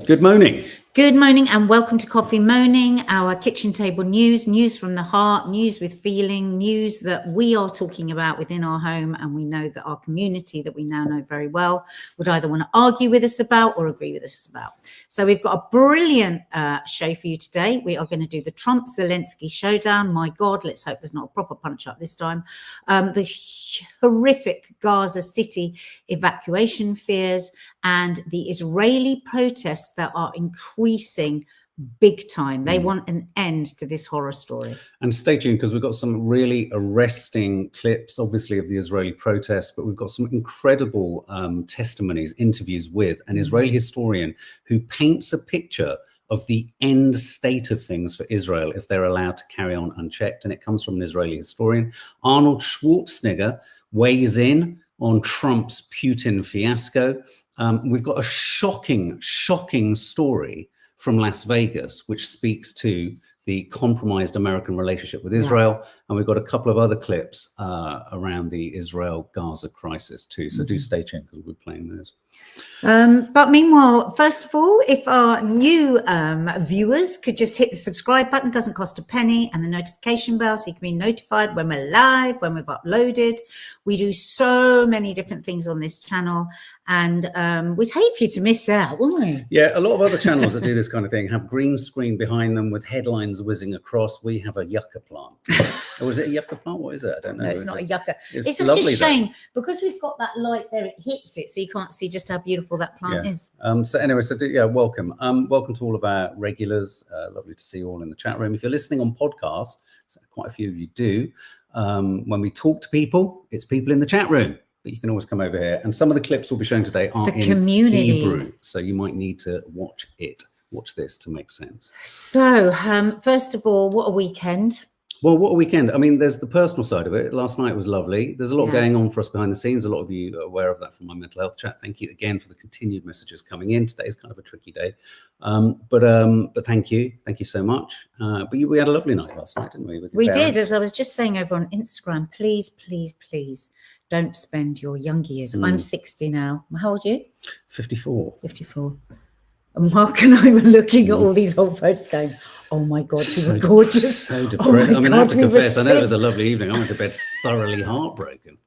Good morning. Good morning and welcome to Coffee Moaning, our kitchen table news from the heart, news with feeling, news that we are talking about within our home, and we know that our community that we now know very well would either want to argue with us about or agree with us about. So we've got a brilliant show for you today. We are going to do the Trump-Zelensky showdown. My God, let's hope there's not a proper punch-up this time. The horrific Gaza city evacuation fears and the Israeli protests that are increasing big time. They want an end to this horror story. And stay tuned, because we've got some really arresting clips, obviously, of the Israeli protests, but we've got some incredible testimonies, interviews with an Israeli historian who paints a picture of the end state of things for Israel if they're allowed to carry on unchecked. And it comes from an Israeli historian. Arnold Schwarzenegger weighs in on Trump's Putin fiasco. We've got a shocking story from Las Vegas, which speaks to the compromised American relationship with Israel. And we've got a couple of other clips around the Israel-Gaza crisis too. So do stay tuned, because we'll be playing those. But meanwhile, first of all, if our new viewers could just hit the subscribe button, doesn't cost a penny, and the notification bell so you can be notified when we're live, when we've uploaded. We do so many different things on this channel, and we'd hate for you to miss out, wouldn't we? Yeah, a lot of other channels that do this kind of thing have green screen behind them with headlines whizzing across. We have a yucca plant. Or is it a yucca plant? What is it? I don't know. No, it's not a yucca. It's such lovely, a shame because we've got that light there, it hits it, so you can't see just how beautiful that plant is. So anyway, welcome. Welcome to all of our regulars. Lovely to see you all in the chat room. If you're listening on podcast, so quite a few of you do, when we talk to people, it's people in the chat room. But you can always come over here. And some of the clips we'll be showing today are in Hebrew. So you might need to watch this to make sense. So, first of all, what a weekend. Well, what a weekend. I mean, there's the personal side of it. Last night was lovely. There's a lot going on for us behind the scenes. A lot of you are aware of that from my mental health chat. Thank you again for the continued messages coming in. Today's kind of a tricky day. But thank you. Thank you so much. But we had a lovely night last night, didn't we? We did, as I was just saying over on Instagram. Please, please, please don't spend your young years. I'm 60 now. How old are you? 54. 54. And Mark and I were looking at all these old photos going, oh my God, you were gorgeous. So depressed. I mean, I have to confess, I know it was a lovely evening. I went to bed thoroughly heartbroken.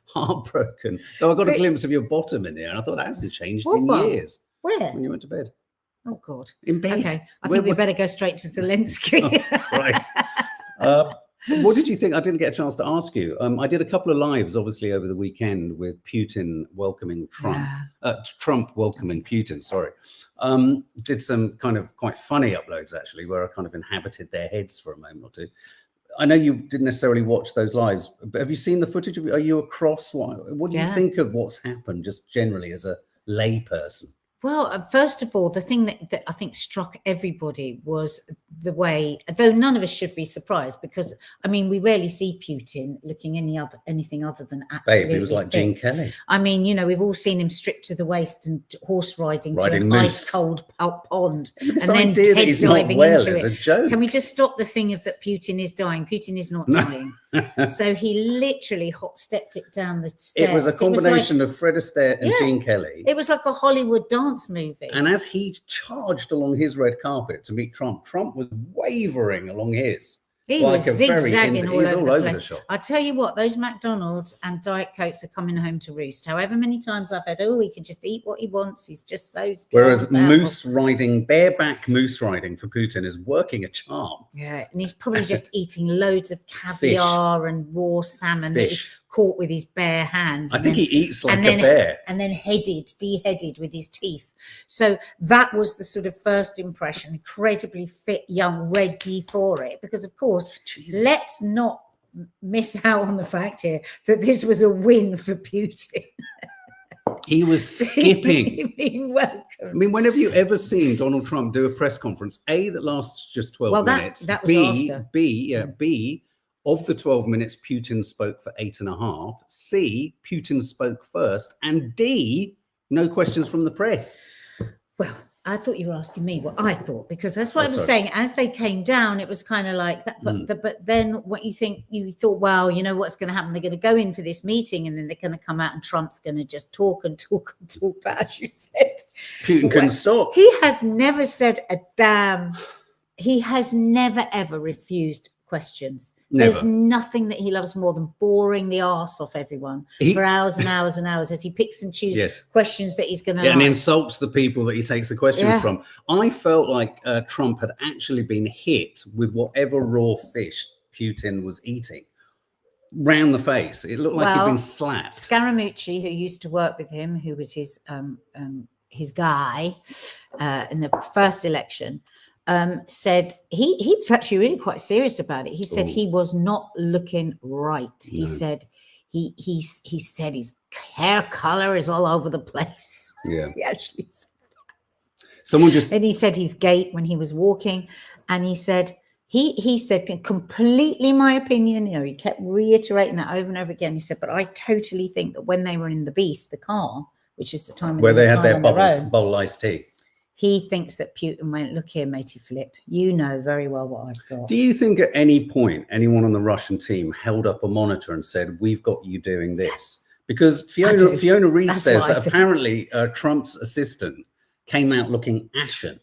Heartbroken. Oh, I got a glimpse of your bottom in there, and I thought that hasn't changed in years. Where? When you went to bed. Oh, God. In bed. Okay. I think we better go straight to Zelensky. Right. What did you think? I didn't get a chance to ask you. I did a couple of lives, obviously, over the weekend with Putin welcoming Trump. Trump welcoming Putin, sorry. Did some kind of quite funny uploads, actually, where I kind of inhabited their heads for a moment or two. I know you didn't necessarily watch those lives, but have you seen the footage? Are you across? What do you think of what's happened, just generally as a lay person? Well, first of all, the thing that I think struck everybody was the way, though none of us should be surprised, because I mean, we rarely see Putin looking anything other than absolutely Babe, he was like fit. Gene Kelly. I mean, you know, we've all seen him stripped to the waist and horse riding to an moose. ice cold pond, This and then idea that he's not diving well into is it. a joke. Can we just stop the thing of that Putin is dying? Putin is not dying. So he literally hot stepped it down the stairs. It was a combination of Fred Astaire and Gene Kelly. It was like a Hollywood dance movie. And as he charged along his red carpet to meet Trump, Trump was wavering along his. He was zigzagging all over the place. shop. I tell you what, those McDonald's and Diet Cokes are coming home to roost. However many times I've had, he can just eat what he wants. He's just so. Whereas bareback moose riding for Putin is working a charm. Yeah, and he's probably just eating loads of caviar and raw salmon that he's caught with his bare hands. I think he eats like a bear. And then deheaded with his teeth. So that was the sort of first impression. Incredibly fit, young, ready for it. Because of course, let's not miss out on the fact here that this was a win for Putin. He was skipping. Welcome. I mean, when have you ever seen Donald Trump do a press conference, A, that lasts just 12 minutes, that was after. B, of the 12 minutes, Putin spoke for 8.5, C, Putin spoke first, and D, no questions from the press. Well, I thought you were asking me what I thought, because that's what I was saying. As they came down, it was kind of like that. But then what you thought, well, you know what's going to happen? They're going to go in for this meeting, and then they're going to come out, and Trump's going to just talk and talk and talk. But as you said, Putin couldn't stop. He has never said a damn. He has never ever refused questions. Never. There's nothing that he loves more than boring the arse off everyone for hours and hours and hours as he picks and chooses questions that he's going to and insults the people that he takes the questions from. I felt like Trump had actually been hit with whatever raw fish Putin was eating round the face. It looked like he'd been slapped. Scaramucci, who used to work with him, who was his guy in the first election, said he was actually really quite serious about it. He said he was not looking right. He said he said his hair color is all over the place. Yeah, he actually said that. And he said his gait when he was walking, and he said he said completely my opinion. You know, he kept reiterating that over and over again. He said, but I totally think that when they were in the Beast, the car, which is the time where they had their bowl iced tea. He thinks that Putin went, look here, matey flip, you know very well what I've got. Do you think at any point anyone on the Russian team held up a monitor and said, we've got you doing this? Because Fiona Reid says that apparently Trump's assistant came out looking ashen.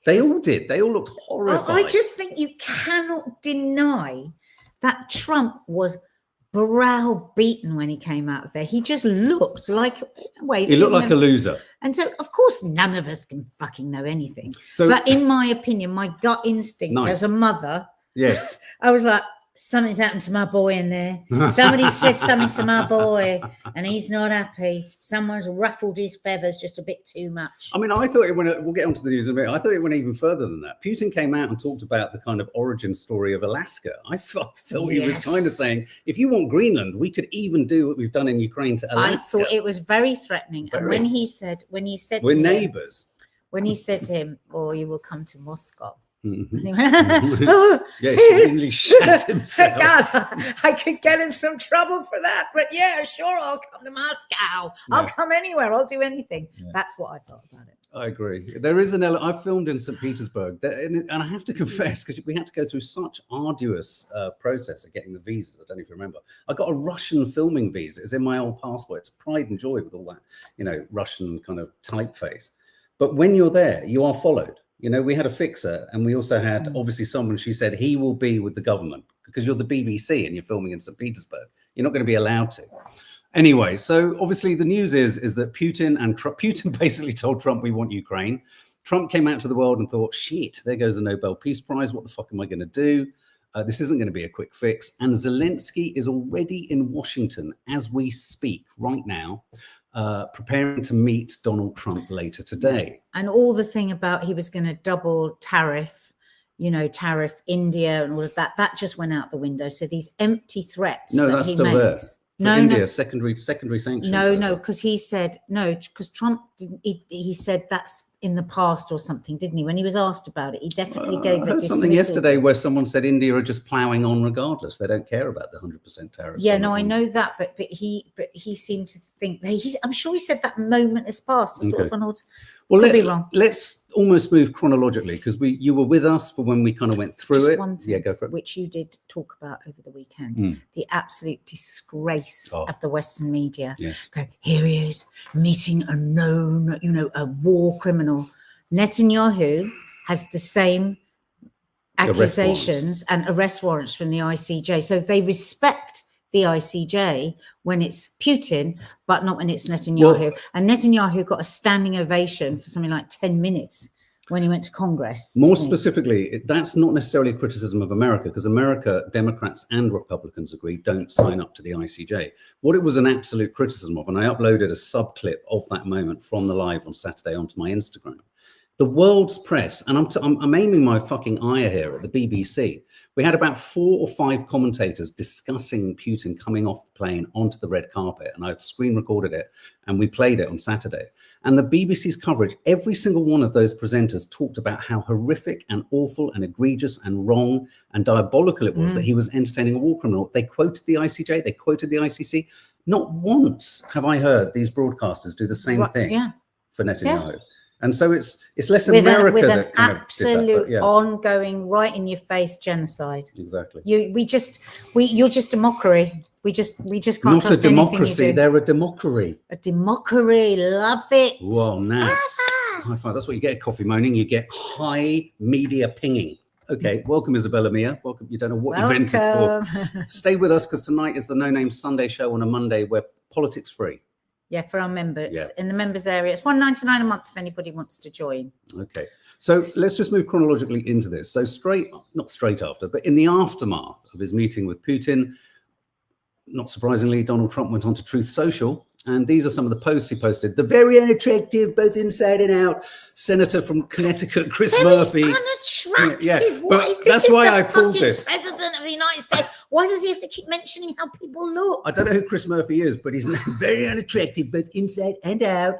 They all did. They all looked horrified. I just think you cannot deny that Trump was browbeaten when he came out of there. He just looked like, in a way, he looked like a loser. And so, of course, none of us can fucking know anything. But in my opinion, my gut instinct as a mother, I was like, something's happened to my boy in there. Somebody said something to my boy and he's not happy. Someone's ruffled his feathers just a bit too much. I mean, I thought it went, we'll get onto the news in a minute. I thought it went even further than that. Putin came out and talked about the kind of origin story of Alaska. I felt he was kind of saying, if you want Greenland, we could even do what we've done in Ukraine to Alaska. I thought it was very threatening. And when he said we're neighbors. When he said to him, or you will come to Moscow. Mm-hmm. He went, yeah, he really shat himself. God, I could get in some trouble for that, but yeah, sure, I'll come to Moscow. I'll come anywhere. I'll do anything. That's what I thought about it. I agree. There is an element. I filmed in St. Petersburg, and I have to confess, because we had to go through such arduous process of getting the visas. I don't know if you remember. I got a Russian filming visa. It's in my old passport. It's pride and joy with all that, you know, Russian kind of typeface. But when you're there, you are followed. You know, we had a fixer, and we also had obviously someone, she said, he will be with the government, because you're the BBC and you're filming in St. Petersburg. You're not going to be allowed to. Anyway, so obviously the news is that Putin basically told Trump, we want Ukraine. Trump came out to the world and thought, shit, there goes the Nobel Peace Prize. What the fuck am I going to do? This isn't going to be a quick fix. And Zelensky is already in Washington as we speak right now, preparing to meet Donald Trump later today. And all the thing about he was going to double tariff, you know, tariff India and all of that, that just went out the window. So these empty threats. No, that's still there. For India, secondary sanctions. No, because he said, because Trump, he said that's in the past or something, didn't he? When he was asked about it, he definitely gave I heard something yesterday where someone said India are just ploughing on regardless. They don't care about the 100% tariffs. Yeah, no, I know that, but he seemed to think that I'm sure he said that moment has passed. Sort of an well, let's almost move chronologically, because you were with us for when we kind of went through it. One thing, go for it. Which you did talk about over the weekend, the absolute disgrace of the Western media. Yes. Here he is meeting a known, a war criminal. Netanyahu has the same accusations and arrest warrants from the ICJ. So they respect the ICJ when it's Putin, but not when it's Netanyahu. Well, and Netanyahu got a standing ovation for something like 10 minutes when he went to Congress. More specifically, that's not necessarily a criticism of America, because America, Democrats and Republicans agree, don't sign up to the ICJ. What it was an absolute criticism of, and I uploaded a sub-clip of that moment from the live on Saturday onto my Instagram. The world's press, and I'm aiming my fucking eye here at the BBC. We had about 4 or 5 commentators discussing Putin coming off the plane onto the red carpet, and I screen recorded it, and we played it on Saturday. And the BBC's coverage, every single one of those presenters talked about how horrific and awful and egregious and wrong and diabolical it was that he was entertaining a war criminal. They quoted the ICJ, they quoted the ICC. Not once have I heard these broadcasters do the same thing for Netanyahu. And so it's less with America an that kind absolute of did that, but yeah. ongoing, right in your face genocide. Exactly. You're just a mockery. We just can't Not trust a anything democracy. you do. They're a democracy. A democracy. Love it. Whoa, nice. High five. That's what you get at Coffee Moaning. You get high media pinging. Okay, welcome Isabella Mia. Welcome. You don't know what you've entered for. Stay with us because tonight is the No Name Sunday show on a Monday where politics free. Yeah, for our members. Yeah. In the members area. It's $1.99 a month if anybody wants to join. Okay. So let's just move chronologically into this. So not straight after, but in the aftermath of his meeting with Putin, not surprisingly, Donald Trump went on to Truth Social. And these are some of the posts he posted. The very unattractive, both inside and out, senator from Connecticut, Chris Murphy. Unattractive. Yeah, but that's why I pulled this. President of the United States. Why does he have to keep mentioning how people look? I don't know who Chris Murphy is, but he's very unattractive, both inside and out.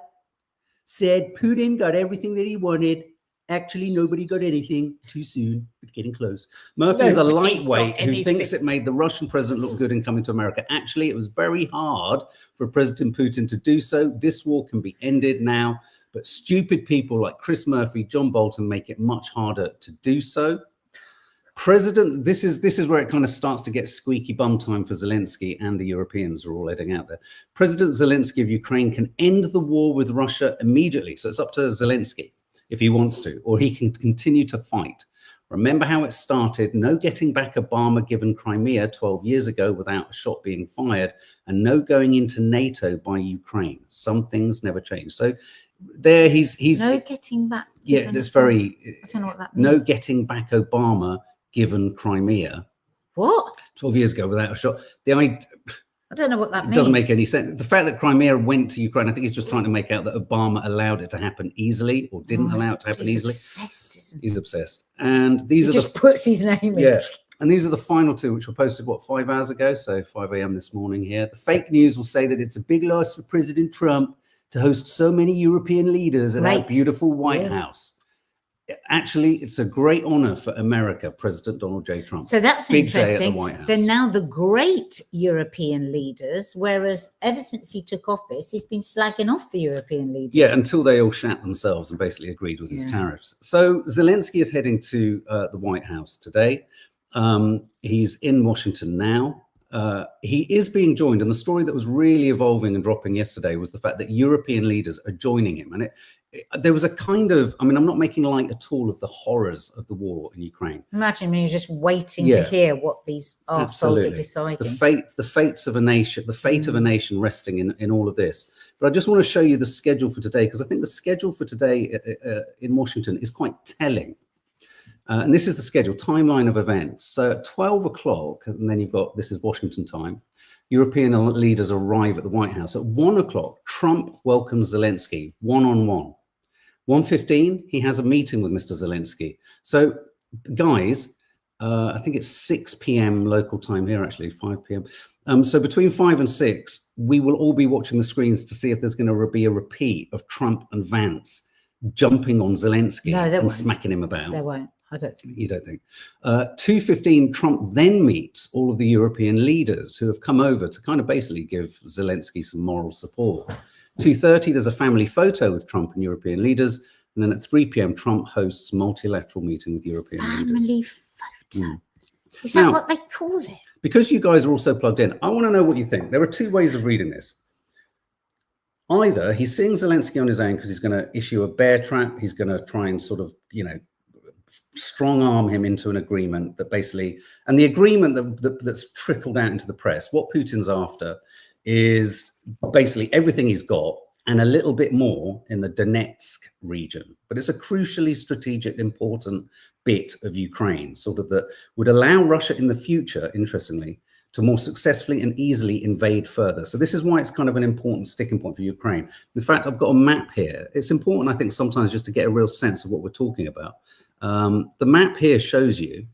Said Putin got everything that he wanted. Actually, nobody got anything too soon, but getting close. Murphy is a lightweight who thinks it made the Russian president look good in coming to America. Actually, it was very hard for President Putin to do so. This war can be ended now, but stupid people like Chris Murphy, John Bolton make it much harder to do so. This is where it kind of starts to get squeaky bum time for Zelensky, and the Europeans are all heading out there. President Zelensky of Ukraine can end the war with Russia immediately. So it's up to Zelensky if he wants to, or he can continue to fight. Remember how it started. No getting back Obama given Crimea 12 years ago without a shot being fired, and no going into NATO by Ukraine. Some things never change. So there he's no getting back. Yeah, that's very. I don't know what that means. No getting back Obama given Crimea. What? 12 years ago without a shot. I don't know what that means. It doesn't make any sense. The fact that Crimea went to Ukraine, I think he's just trying to make out that Obama allowed it to happen easily, or didn't allow it to happen easily. He's obsessed, isn't he? He's obsessed. And these are just puts his name in. Yeah. And these are the final two, which were posted, 5 hours ago? So 5 a.m. this morning here. The fake news will say that it's a big loss for President Trump to host so many European leaders at our beautiful White House. Actually, it's a great honor for America, President Donald J. Trump. So that's Big interesting. day at the White House. They're now the great European leaders, whereas ever since he took office, he's been slagging off the European leaders. Yeah, until they all shat themselves and basically agreed with his tariffs. So Zelensky is heading to the White House today. He's in Washington now. He is being joined, and the story that was really evolving and dropping yesterday was the fact that European leaders are joining him. And there was a kind of, I'm not making light at all of the horrors of the war in Ukraine. Imagine when you're just waiting to hear what these arseholes are deciding. The fate of a nation resting in all of this. But I just want to show you the schedule for today, because I think the schedule for today in Washington is quite telling. And this is the schedule, timeline of events. So at 12 o'clock, and then you've got, this is Washington time, European leaders arrive at the White House. At 1 o'clock, Trump welcomes Zelensky one-on-one. 1:15, he has a meeting with Mr. Zelensky. So guys, I think it's 6 p.m. local time here, actually, 5 p.m. So between 5 and 6, we will all be watching the screens to see if there's going to be a repeat of Trump and Vance jumping on Zelensky and smacking him about. There won't. I don't think. You don't think. 2:15, Trump then meets all of the European leaders who have come over to kind of basically give Zelensky some moral support. 2:30, there's a family photo with Trump and European leaders. And then at 3 p.m., Trump hosts multilateral meeting with European leaders. Family photo. Is that what they call it? Because you guys are also plugged in, I want to know what you think. There are two ways of reading this. Either he's seeing Zelensky on his own because he's going to issue a bear trap. He's going to try and sort of, strong arm him into an agreement that basically, and the agreement that's trickled out into the press, what Putin's after is basically everything he's got and a little bit more in the Donetsk region. But it's a crucially strategic, important bit of Ukraine, sort of that would allow Russia in the future, interestingly, to more successfully and easily invade further. So this is why it's kind of an important sticking point for Ukraine. In fact, I've got a map here. It's important, I think, sometimes just to get a real sense of what we're talking about. The map here shows you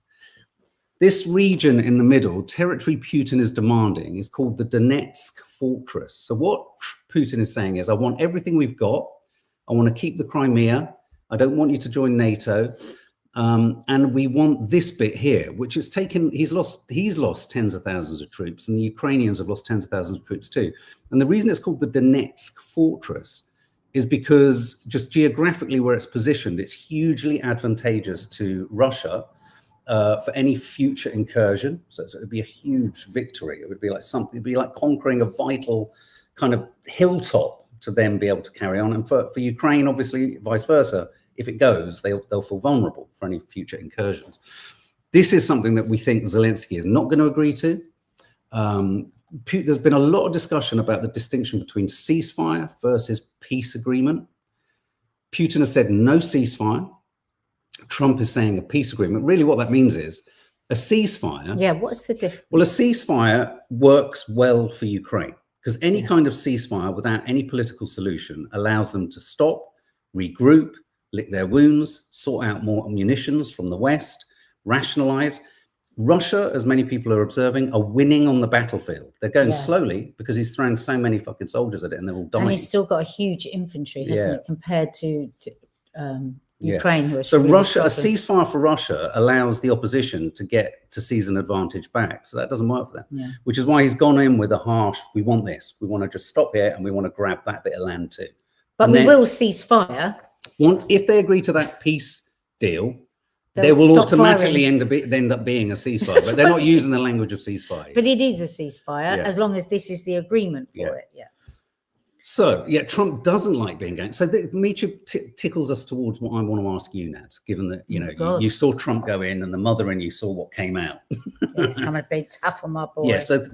this region in the middle, territory Putin is demanding, is called the Donetsk fortress. So what Putin is saying is, I want everything we've got. I want to keep the Crimea. I don't want you to join NATO. And we want this bit here, which is taken, he's lost tens of thousands of troops, and the Ukrainians have lost tens of thousands of troops too. And the reason it's called the Donetsk fortress is because just geographically where it's positioned, it's hugely advantageous to Russia for any future incursion. So it would be a huge victory. It would be like something, it'd be like conquering a vital kind of hilltop to then be able to carry on. And for Ukraine, obviously, vice versa. If it goes, they'll feel vulnerable for any future incursions. This is something that we think Zelensky is not going to agree to. There's been a lot of discussion about the distinction between ceasefire versus peace agreement. Putin has said no ceasefire. Trump is saying a peace agreement. Really what that means is a ceasefire. Yeah, what's the difference? Well, a ceasefire works well for Ukraine because any kind of ceasefire without any political solution allows them to stop, regroup, lick their wounds, sort out more munitions from the West, rationalize. Russia, as many people are observing, are winning on the battlefield. They're going slowly because he's throwing so many fucking soldiers at it and they're all dying. And he's still got a huge infantry, hasn't it, compared to Ukraine, who are so really Russia, struggling. a ceasefire for Russia allows the opposition to get to seize an advantage back. So that doesn't work for them, which is why he's gone in with a harsh, we want this. We want to just stop here and we want to grab that bit of land too. But we will cease fire. If they agree to that peace deal, there will automatically end up being a ceasefire, but they're not using the language of ceasefire. But it is a ceasefire as long as this is the agreement for it. Yeah. So, Trump doesn't like being ganked. So, Micha tickles us towards what I want to ask you, Nat, given that, you saw Trump go in and the mother in you saw what came out. Yes, I'm a big tough on my boy. Yeah, so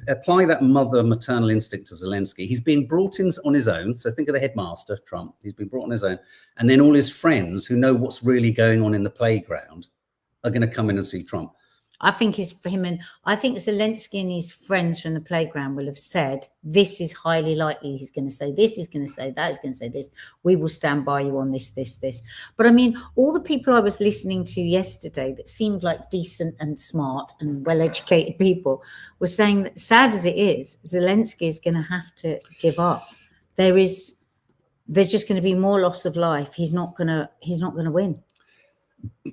apply that maternal instinct to Zelensky. He's been brought in on his own. So, think of the headmaster, Trump. He's been brought on his own. And then all his friends who know what's really going on in the playground are going to come in and see Trump. I think it's for him, and I think Zelensky and his friends from the playground will have said, this is highly likely he's going to say this, he's going to say that, he's going to say this. We will stand by you on this. But I mean, all the people I was listening to yesterday that seemed like decent and smart and well-educated people were saying that, sad as it is, Zelensky is going to have to give up. There's just going to be more loss of life. He's not going to win.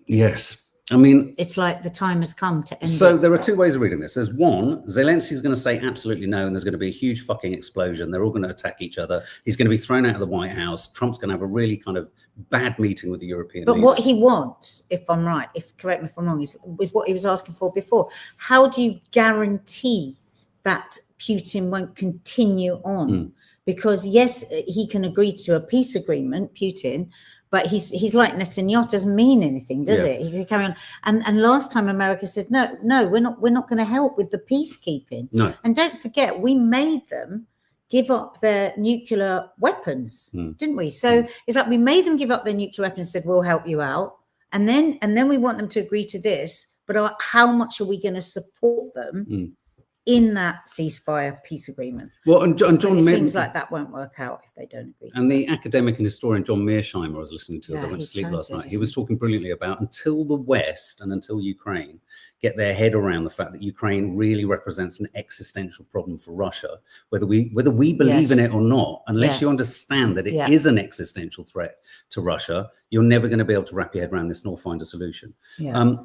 Yes. I mean, it's like the time has come to end. So there are two ways of reading this. There's one, Zelensky's going to say absolutely no, and there's going to be a huge fucking explosion. They're all going to attack each other. He's going to be thrown out of the White House. Trump's going to have a really kind of bad meeting with the European leaders. What he wants, if I'm right, correct me if I'm wrong, is what he was asking for before. How do you guarantee that Putin won't continue on? Because yes, he can agree to a peace agreement, Putin, but he's like Netanyahu, doesn't mean anything, does it? He can carry on. And last time America said, no, we're not going to help with the peacekeeping. No. And don't forget, we made them give up their nuclear weapons, didn't we? So it's like we made them give up their nuclear weapons, said we'll help you out, and then we want them to agree to this. But how much are we going to support them in that ceasefire peace agreement? Well, and John, it seems like that won't work out if they don't agree. And the academic and historian John Mearsheimer I was listening to as I went to sleep last night, he was talking brilliantly about until the West and until Ukraine get their head around the fact that Ukraine really represents an existential problem for Russia, whether we believe in it or not, unless you understand that it is an existential threat to Russia, you're never going to be able to wrap your head around this nor find a solution.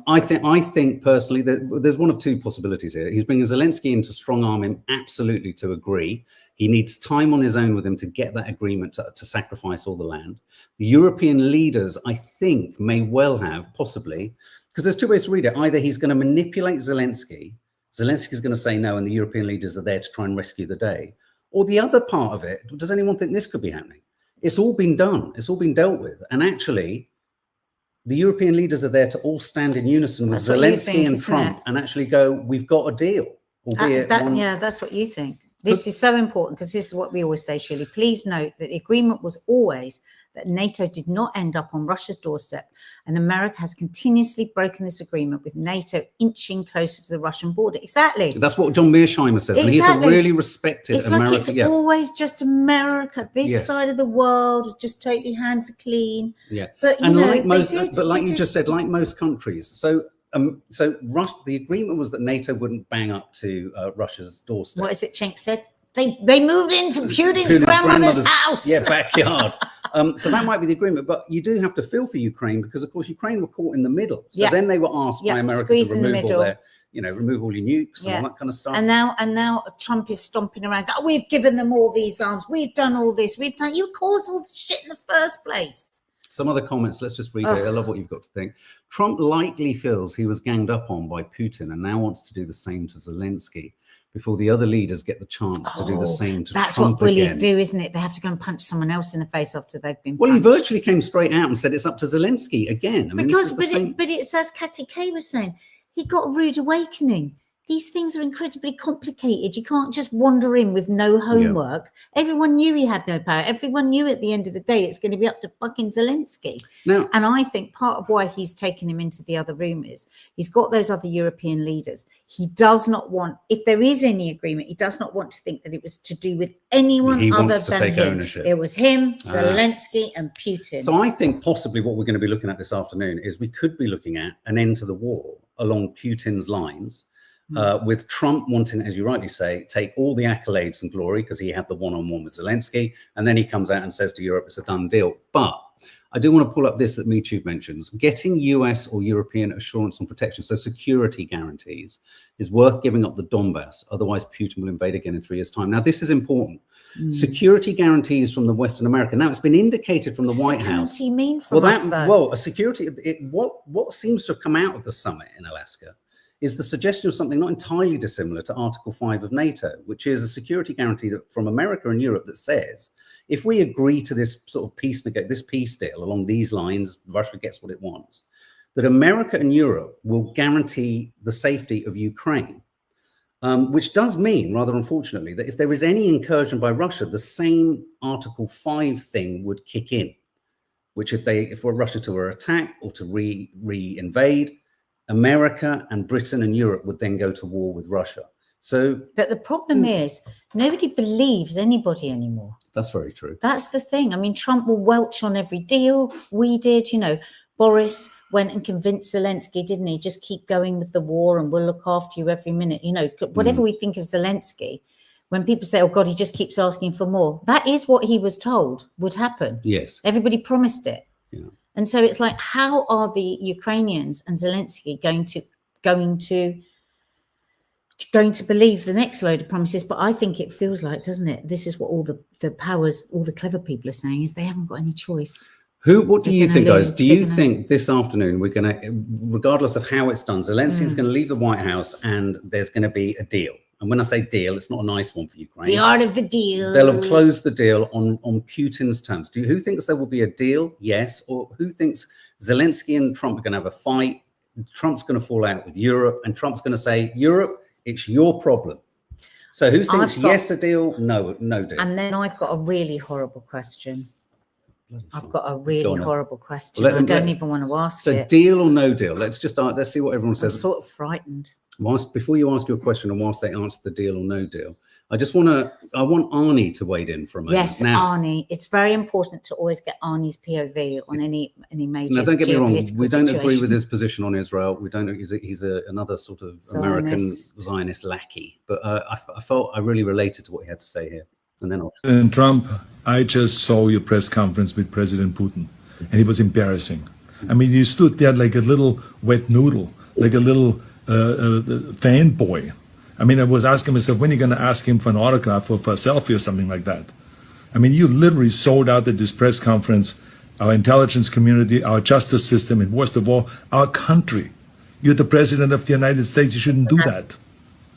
I think personally that there's one of two possibilities here. He's bringing Zelensky in to strong arm him absolutely to agree. He needs time on his own with him to get that agreement to sacrifice all the land. The European leaders, I think, may well have, possibly, because there's two ways to read it. Either he's going to manipulate Zelensky, Zelensky's going to say no, and the European leaders are there to try and rescue the day. Or the other part of it, does anyone think this could be happening? It's all been done. It's all been dealt with. And actually, the European leaders are there to all stand in unison with Zelensky and Trump and actually go, we've got a deal. That's what you think. This is so important because this is what we always say, Shirley. Please note that the agreement was always that NATO did not end up on Russia's doorstep, and America has continuously broken this agreement with NATO inching closer to the Russian border. Exactly. That's what John Mearsheimer says, and he's a really respected American. It's like it's always just America. This side of the world, just totally hands are clean. Yeah, but like you just said, like most countries. So the agreement was that NATO wouldn't bang up to Russia's doorstep. What is it Cenk said? They moved into Putin's grandmother's house. Yeah, backyard. So that might be the agreement, but you do have to feel for Ukraine because, of course, Ukraine were caught in the middle. So then they were asked by America to remove all their remove all your nukes and all that kind of stuff. And now Trump is stomping around. Oh, we've given them all these arms. We've done all this. You caused all the shit in the first place. Some other comments, let's just read it. I love what you've got to think. Trump likely feels he was ganged up on by Putin and now wants to do the same to Zelensky before the other leaders get the chance to do the same to Trump. That's what bullies do, isn't it? They have to go and punch someone else in the face after they've been punched. He virtually came straight out and said it's up to Zelensky again. But it's as Katty Kay was saying, he got a rude awakening. These things are incredibly complicated. You can't just wander in with no homework. Yeah. Everyone knew he had no power. Everyone knew at the end of the day it's going to be up to fucking Zelensky. And I think part of why he's taken him into the other room is he's got those other European leaders. He does not want, if there is any agreement, he does not want to think that it was to do with anyone other than him. Ownership. It was him, Zelensky, and Putin. So I think possibly what we're going to be looking at this afternoon is we could be looking at an end to the war along Putin's lines. With Trump wanting, as you rightly say, take all the accolades and glory because he had the one-on-one with Zelensky, and then he comes out and says to Europe, it's a done deal. But I do want to pull up this that MeToo mentions. Getting US or European assurance on protection, so security guarantees, is worth giving up the Donbass. Otherwise, Putin will invade again in 3 years' time. Now, this is important. Security guarantees from the Western America. Now, it's been indicated from the White House. What does he mean from us, though? Well, a security. What seems to have come out of the summit in Alaska is the suggestion of something not entirely dissimilar to Article 5 of NATO, which is a security guarantee that from America and Europe that says, if we agree to this sort of peace deal along these lines, Russia gets what it wants, that America and Europe will guarantee the safety of Ukraine, which does mean, rather unfortunately, that if there is any incursion by Russia, the same Article 5 thing would kick in, which if Russia to attack or to re-invade, America and Britain and Europe would then go to war with Russia. But the problem is nobody believes anybody anymore. That's very true. That's the thing. I mean, Trump will welch on every deal. We did, Boris went and convinced Zelensky, didn't he? Just keep going with the war and we'll look after you every minute. Whatever we think of Zelensky, when people say, oh God, he just keeps asking for more, that is what he was told would happen. Yes. Everybody promised it. Yeah. And so it's like, how are the Ukrainians and Zelensky going to believe the next load of promises? But I think it feels like, doesn't it? This is what all the powers, all the clever people are saying, is they haven't got any choice. What do you think, guys? Do you think this afternoon we're going to, regardless of how it's done, Zelensky is going to leave the White House and there's going to be a deal? And when I say deal, it's not a nice one for Ukraine. The art of the deal. They'll have closed the deal on Putin's terms. Who thinks there will be a deal? Yes. Or who thinks Zelensky and Trump are going to have a fight? Trump's going to fall out with Europe, and Trump's going to say, Europe, it's your problem. So who thinks yes, a deal? No deal. And then I've got a really horrible question. I've got a really horrible question. I don't even want to ask it. So deal or no deal? Let's see what everyone says. I'm sort of frightened. Before you ask your question and whilst they answer the deal or no deal, I want Arnie to wade in for a moment. Yes, Arnie. It's very important to always get Arnie's POV on any major. Now, don't get me wrong. We don't situation. agree with his position on Israel. We don't. He's another sort of American Zionist lackey. But I felt I really related to what he had to say here. And then President Trump, I just saw your press conference with President Putin, and it was embarrassing. I mean, you stood there like a little wet noodle, like a little fanboy. I mean, I was asking myself, when are you going to ask him for an autograph or for a selfie or something like that? I mean, you literally sold out at this press conference our intelligence community, our justice system, and worst of all, our country. You're the president of the United States. You shouldn't do that.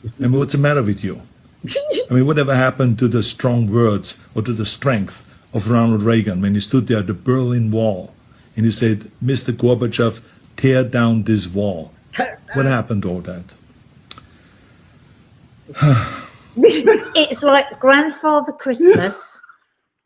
I mean, what's the matter with you? I mean, whatever happened to the strong words or to the strength of Ronald Reagan when he stood there at the Berlin Wall and he said, Mr. Gorbachev, tear down this wall. What happened to all that? It's like Grandfather Christmas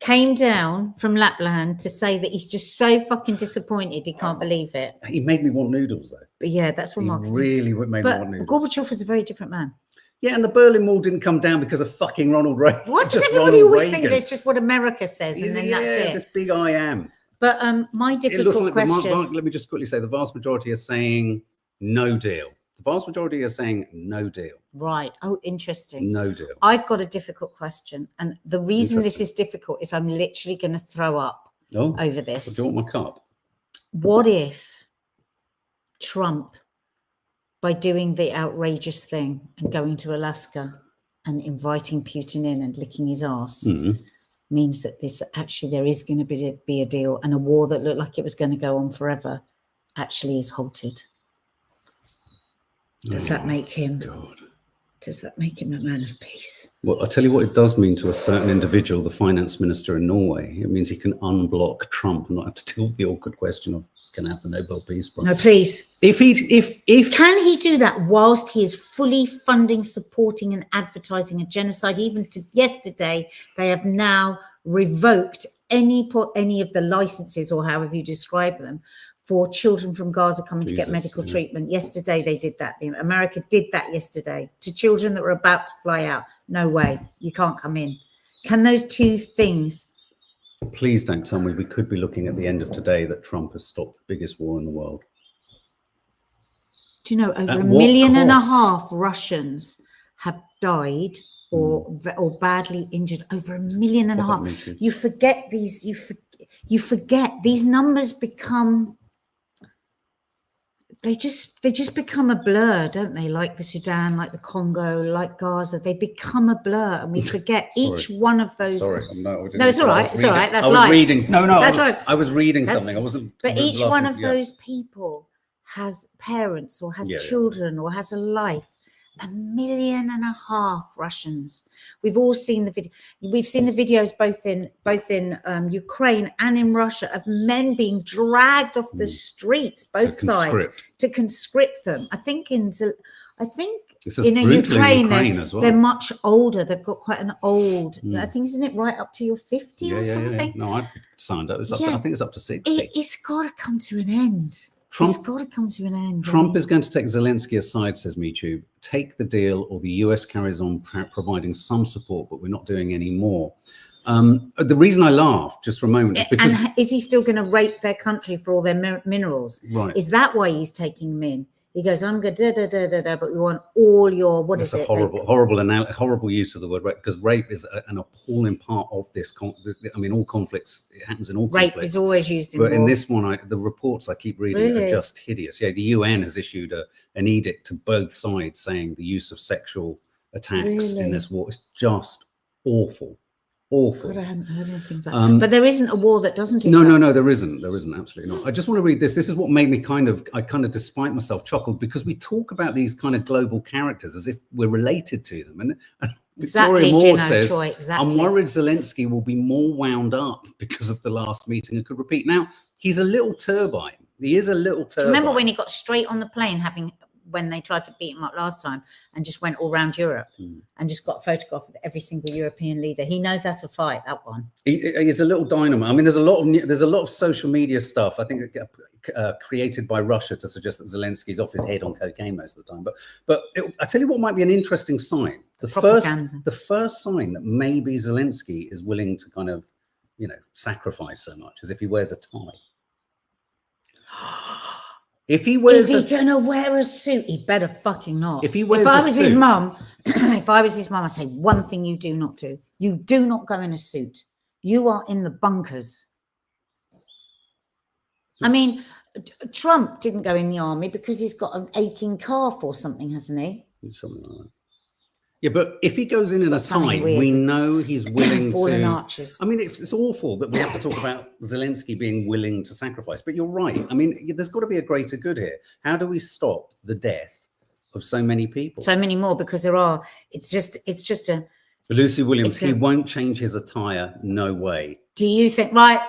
came down from Lapland to say that he's just so fucking disappointed he can't believe it. He made me want noodles, though. But yeah, that's what Mark really made me want noodles. Gorbachev was a very different man. Yeah, and the Berlin Wall didn't come down because of fucking Ronald Reagan. Why does everybody always think that's just what America says and then that's it? This big I am. But my difficult question. Let me just quickly say the vast majority are saying no deal. The vast majority are saying no deal. Right. Oh, interesting. No deal. I've got a difficult question. And the reason this is difficult is I'm literally going to throw up over this. Do you want my cup? What if Trump by doing the outrageous thing and going to Alaska and inviting Putin in and licking his ass means that there is going to be a deal, and a war that looked like it was going to go on forever actually is halted. Does that make him? God. Does that make him a man of peace? Well, I'll tell you what it does mean to a certain individual, the finance minister in Norway. It means he can unblock Trump and not have to deal with the awkward question of, can I have the Nobel Peace Prize? No, please. If Can he do that whilst he is fully funding, supporting and advertising a genocide? Even to yesterday, they have now revoked any of the licenses, or however you describe them, for children from Gaza coming to get medical treatment. Yesterday, they did that. America did that yesterday to children that were about to fly out. No way, you can't come in. Can those two things? Please don't tell me we could be looking at the end of today that Trump has stopped the biggest war in the world. Do you know, over 1.5 million Russians have died or badly injured? Over 1.5 million. You forget these. You forget these numbers become. They just become a blur, don't they? Like the Sudan, like the Congo, like Gaza, they become a blur, and we forget each one of those. Sorry, no, it's all right. It's all right. That's life. I was reading. No, that's life. I was reading something. I wasn't. But each one of those people has parents, or has children, or has a life. 1.5 million Russians. We've all seen the video. We've seen the videos both in Ukraine and in Russia of men being dragged off the streets, both sides, to conscript them. I think in Ukraine as well. They're much older. They've got quite an old. I think, isn't it right up to your 50 or something? No, I signed up. I think it's up to 60. It's got to come to an end. It's got to come to an end. Trump is going to take Zelensky aside, says MeToo. Take the deal, or the US carries on providing some support, but we're not doing any more. The reason I laugh, just for a moment, is because... And is he still going to rape their country for all their minerals? Right. Is that why he's taking them in? He goes, I'm going to but we want all your, what is it? Horrible use of the word rape, because rape is an appalling part of this. I mean, all conflicts, it happens in all conflicts. Rape is always used in war. But in this one, the reports I keep reading are just hideous. Yeah, the UN has issued an edict to both sides saying the use of sexual attacks in this war is just awful. Awful. God, I hadn't heard anything about that. But there isn't a war that doesn't do that. No, there isn't. There isn't, absolutely not. I just want to read this. This is what made me I kind of, despite myself, chuckled, because we talk about these kind of global characters as if we're related to them. And Victoria Moore says, I'm worried Zelensky will be more wound up because of the last meeting and could repeat. Now, he's a little turbine. He is a little turbine. Remember when he got straight on the plane when they tried to beat him up last time, and just went all around Europe and just got a photograph with every single European leader? He knows how to fight, that one. He's a little dynamo. I mean, there's a lot of social media stuff, I think, created by Russia to suggest that Zelensky's off his head on cocaine most of the time. But I tell you what might be an interesting sign. The first sign that maybe Zelensky is willing to kind of, sacrifice so much is if he wears a tie. Is he gonna wear a suit? He better fucking not. If I was his mum, I'd say one thing you do not do. You do not go in a suit. You are in the bunkers. I mean, Trump didn't go in the army because he's got an aching calf or something, hasn't he? Something like that. Yeah, but if he goes in a tie, we know he's willing to. Arches. I mean, it's awful that we have to talk about Zelensky being willing to sacrifice. But you're right. I mean, there's got to be a greater good here. How do we stop the death of so many people? So many more, because there are. It's just a. Lucy Williams, he won't change his attire. No way. Do you think? Right.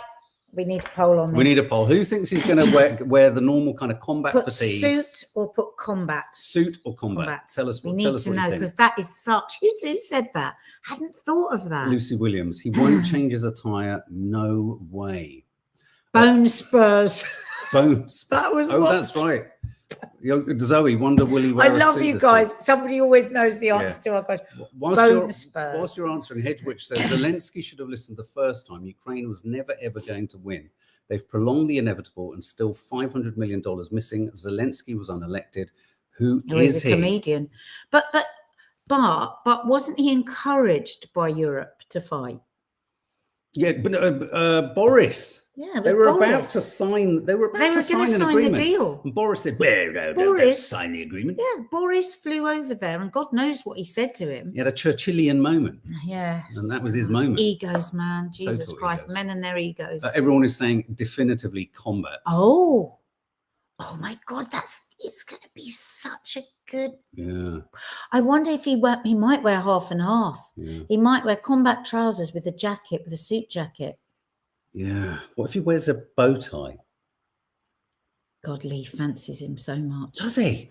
We need a poll on this. We need a poll. Who thinks he's going to wear the normal kind of combat fatigues? Suit or put combat? Suit or combat? Tell us. We need to know, because that is such. Who said that? I hadn't thought of that. Lucy Williams. He won't change his attire. No way. Bone spurs. Bone spurs. That was. Oh, that's right. Zoe, wonder will he wear I love you guys. Somebody always knows the answer to our question. Whilst you're answering, Hedgewitch says Zelensky should have listened the first time. Ukraine was never ever going to win. They've prolonged the inevitable and still $500 million missing. Zelensky was unelected. Who is he? He's a comedian. But wasn't he encouraged by Europe to fight? Yeah, but Boris. Yeah, They were about Boris. to sign. They were about They to were sign going to an sign agreement. the deal. And Boris said, "Well, no, don't Boris- sign the agreement." Yeah, Boris flew over there, and God knows what he said to him. He had a Churchillian moment, Yeah, and that was his moment. egos, man. Jesus Total Christ, egos. men and their egos. Everyone is saying definitively combats. Oh my God, it's going to be such a good. Yeah. I wonder if he might wear half and half. Yeah. He might wear combat trousers with a jacket, with a suit jacket. Yeah. What if he wears a bow tie? God, Lee fancies him so much. Does he?